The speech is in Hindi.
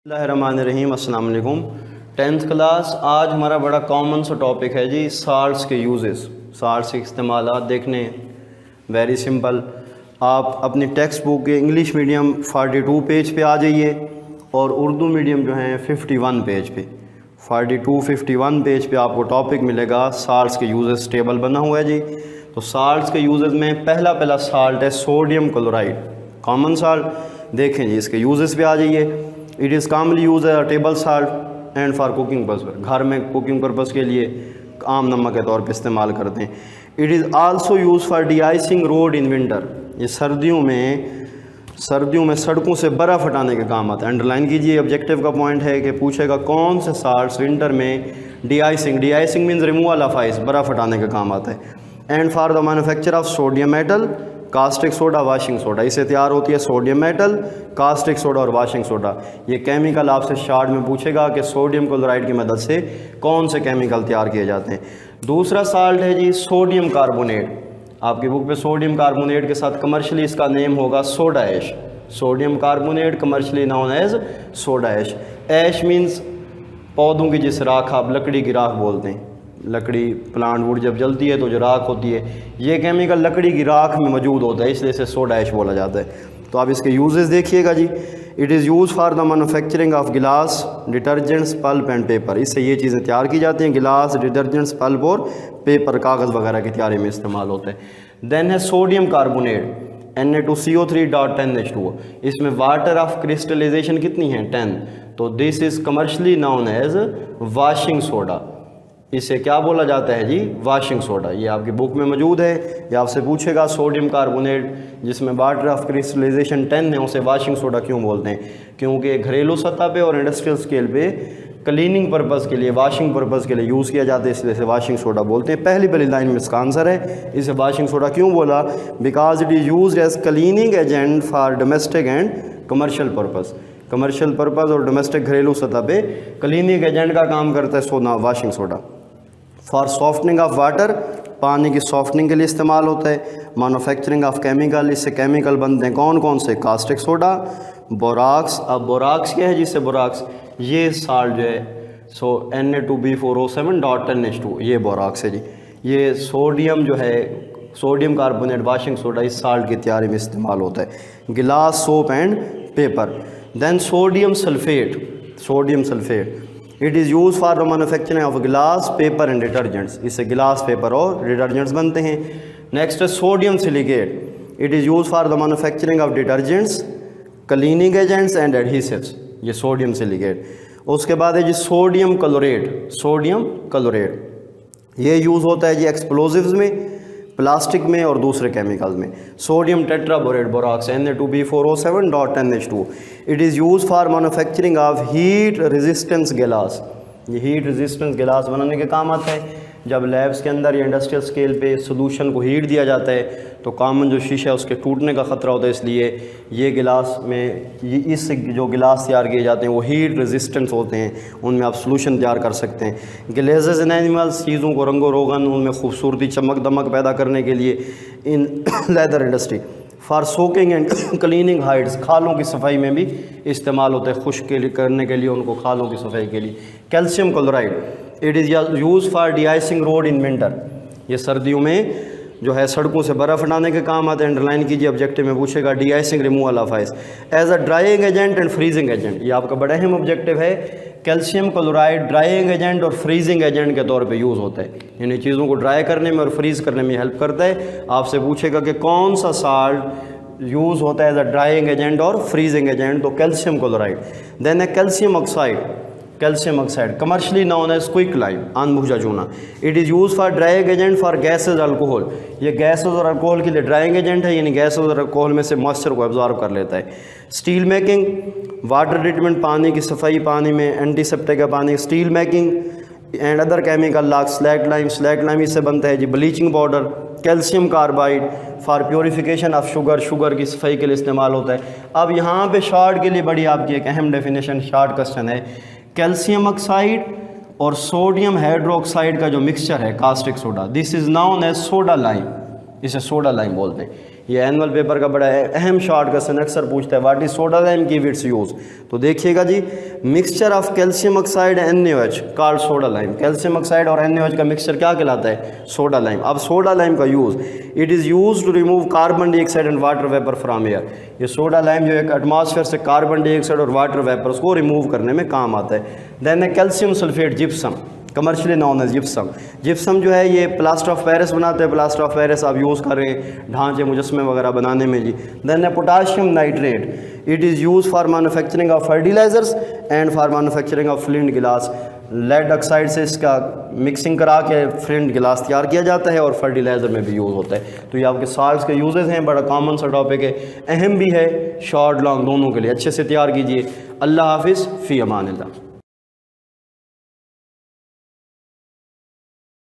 बिस्मिल्लाहिर्रहमानिर्रहीम, अस्सलाम वालेकुम। 10th क्लास, आज हमारा बड़ा कॉमन सा टॉपिक है जी साल्ट्स के यूजेस, साल्ट्स के इस्तेमालात देखने। वेरी सिंपल, आप अपनी टेक्स्ट बुक के इंग्लिश मीडियम 42 पेज पे आ जाइए और उर्दू मीडियम जो है 51 पेज पे, 42-51 पेज पे आपको टॉपिक मिलेगा साल्ट्स के यूजेस, टेबल बना हुआ है जी। तो साल्ट्स के यूजेस में पहला साल्ट है सोडियम क्लोराइड, कॉमन साल्ट। देखें जी, इसके यूजेस पे आ जाइए। इट इज़ कॉमनली यूज है table salt and for cooking purpose, घर में कुकिंग पर्पज़ के लिए आम नमक के तौर पे इस्तेमाल करते हैं। It is also use for D-icing road in winter, ये सर्दियों में सड़कों से बर्फ़ हटाने के काम आता है। अंडरलाइन कीजिए, ऑब्जेक्टिव का पॉइंट है कि पूछेगा कौन से साल्ट्स विंटर में D-icing means removal of ice, बर्फ़ हटाने का काम आता है। And for the manufacture of sodium metal, caustic soda, washing soda, इससे तैयार होती है सोडियम मेटल, कास्टिक सोडा और वाशिंग सोडा। ये केमिकल आपसे शार्ट में पूछेगा कि सोडियम क्लोराइड की मदद से कौन से केमिकल तैयार किए जाते हैं। दूसरा साल्ट है जी सोडियम कार्बोनेट। आपकी बुक पे सोडियम कार्बोनेट के साथ कमर्शियली इसका नेम होगा soda ash. Sodium carbonate commercially known as soda ash. Ash means पौधों की जिस राख, आप लकड़ी की राख बोलते हैं, लकड़ी प्लांट वुड जब जलती है तो जो राख होती है, ये केमिकल लकड़ी की राख में मौजूद होता है, इसलिए इसे सोडा ऐश बोला जाता है। तो आप इसके यूजेस देखिएगा जी। It is use for the manufacturing of glass, detergents, pulp and paper, इससे ये चीज़ें तैयार की जाती हैं। गिलास, डिटर्जेंट्स, पल्प और पेपर, कागज़ वगैरह की तैयारी में इस्तेमाल होता है। देन है सोडियम कार्बोनेट, Na2CO3.10H2O, इसमें वाटर ऑफ क्रिस्टलाइजेशन कितनी है, 10। तो this is commercially known as washing soda, इसे क्या बोला जाता है जी, वाशिंग सोडा। ये आपकी बुक में मौजूद है। ये आपसे पूछेगा सोडियम कार्बोनेट जिसमें वाटर ऑफ क्रिस्टलाइजेशन 10 है, उसे वाशिंग सोडा क्यों बोलते हैं, क्योंकि घरेलू सतह पे और इंडस्ट्रियल स्केल पे क्लीनिंग पर्पज़ के लिए, वाशिंग पर्पज़ के लिए यूज़ किया जाता है, इसलिए इसे वाशिंग सोडा बोलते हैं। पहली लाइन में इसका आंसर है। इसे वाशिंग सोडा क्यों बोला, because it is use as cleaning agent for domestic and commercial purpose, commercial purpose और डोमेस्टिक घरेलू सतह पे क्लीनिंग एजेंट का काम करता है सोना, washing soda. For softening of water, पानी की सॉफ्टनिंग के लिए इस्तेमाल होता है। मैन्युफैक्चरिंग ऑफ केमिकल, इससे केमिकल बनते हैं कौन कौन से, कास्टिक सोडा, बोराक्स। अब बोराक्स क्या है, जिससे बोराक्स, ये साल्ट जो है Na2B4O7.10H2, ये बोराक्स है जी। ये सोडियम जो है, सोडियम कार्बोनेट वाशिंग सोडा, इस साल्ट की तैयारी में इस्तेमाल होता है। Glass, soap and paper. Then sodium sulphate, sodium sulphate, it is use for the manufacturing of glass, paper and detergents, इससे गिलास, पेपर और डिटर्जेंट्स बनते हैं। नेक्स्ट है sodium silicate, it is use for the manufacturing of detergents, cleaning agents and adhesives, ये सोडियम सिलिकेट। उसके बाद है जी सोडियम क्लोरेट, सोडियम क्लोरेट, ये यूज़ होता है जी एक्सप्लोजिव्स में, प्लास्टिक में और दूसरे केमिकल्स में। Sodium tetraborate borax, Na2B4O7.10H2, it is use for manufacturing of heat resistance गिलास, ये हीट रेजिस्टेंस गिलास बनाने के काम आता है। जब लैब्स के अंदर या इंडस्ट्रियल स्केल पे सोल्यूशन को हीट दिया जाता है तो कॉमन जो शीशा है उसके टूटने का ख़तरा होता है, इसलिए ये गिलास में, ये इससे जो गिलास तैयार किए जाते हैं वो हीट रेजिस्टेंस होते हैं, उनमें आप सोल्यूशन तैयार कर सकते हैं। ग्लेजेस इन एनिमल्स, चीज़ों को रंगो रोगन, उनमें खूबसूरती, चमक दमक पैदा करने के लिए। In leather industry, for soaking and cleaning hides, खालों की सफाई में भी इस्तेमाल होता है, खुश्क करने के लिए उनको, खालों की सफाई के लिए। Calcium chloride, it is use for D-icing road in winter, ये सर्दियों में जो है सड़कों से बर्फ़ हटाने के काम आते हैं। अंडरलाइन कीजिए, ऑब्जेक्टिव में पूछेगा de-icing, removal of ice, as a drying agent and freezing agent, ये आपका बड़ा अहम ऑब्जेक्टिव है। कैल्शियम क्लोराइड ड्राइंग एजेंट और फ्रीजिंग एजेंट के तौर पे यूज़ होता है, यानी चीज़ों को ड्राई करने में और फ्रीज़ करने में हेल्प करता है। आपसे पूछेगा कि कौन सा साल्ट यूज़ होता है एज अ ड्राइंग एजेंट और फ्रीजिंग एजेंट, तो कैल्शियम क्लोराइड। देन है calcium oxide, calcium oxide commercially known as quicklime, अनबुझा चूना, it is use for drying agent for gases alcohol, ये गैसेज और अल्कोहल के लिए ड्राइंग एजेंट है, यानी गैसेज और अल्कोहल में से मॉइस्चर को एब्जॉर्ब कर लेता है। स्टील मेकिंग, वाटर ट्रीटमेंट, पानी की सफाई, पानी में एंटीसेप्टिक है पानी। Steel making and other chemical like slag lime, slag lime इससे बनता है जी bleaching powder. Calcium carbide for purification of sugar, sugar की सफाई के लिए इस्तेमाल होता है। अब यहाँ पे शॉर्ट के लिए बड़ी आपकी एक अहम डेफिनेशन, शॉर्ट क्वेश्चन है, कैल्शियम ऑक्साइड और सोडियम हाइड्रोक्साइड का जो मिक्सचर है, caustic soda, this is known as soda lime, इसे सोडा लाइम बोलते हैं। ये एनुअल पेपर का बड़ा अहम शॉर्ट क्वेश्चन अक्सर पूछता है, what is soda lime, give its use. तो देखिएगा जी, mixture of calcium oxide NaOH called soda lime. Calcium oxide और NaOH का मिक्सचर क्या कहलाता है? Soda lime. अब सोडा लाइम का use, it is use to remove carbon dioxide and water vapour from air. ये सोडा लाइम जो है एटमॉस्फेयर से कार्बन डाइऑक्साइड और वाटर वेपर्स को रिमूव करने में काम आता है। देन है calcium sulphate gypsum, commercially known as gypsum. Gypsum जो है ये प्लास्टर ऑफ पेरिस बनाते हैं, प्लास्टर ऑफ पेरिस आप यूज़ कर रहे हैं ढांचे मुजस्मे वगैरह बनाने में जी। देन है potassium nitrate, it is use for manufacturing of fertilisers and for manufacturing of flint glass. Lead oxide से इसका मिक्सिंग करा के फ्लिंट गिलास तैयार किया जाता है और फर्टिलाइज़र में भी यूज़ होता है। तो ये आपके साल्ट्स के यूजेस हैं, बड़ा कॉमन सा टॉपिक है, अहम भी है, शॉर्ट लॉन्ग दोनों के लिए। अच्छे से तैयार कीजिए। अल्लाह हाफिज़, फ़ी अमान अल्लाह।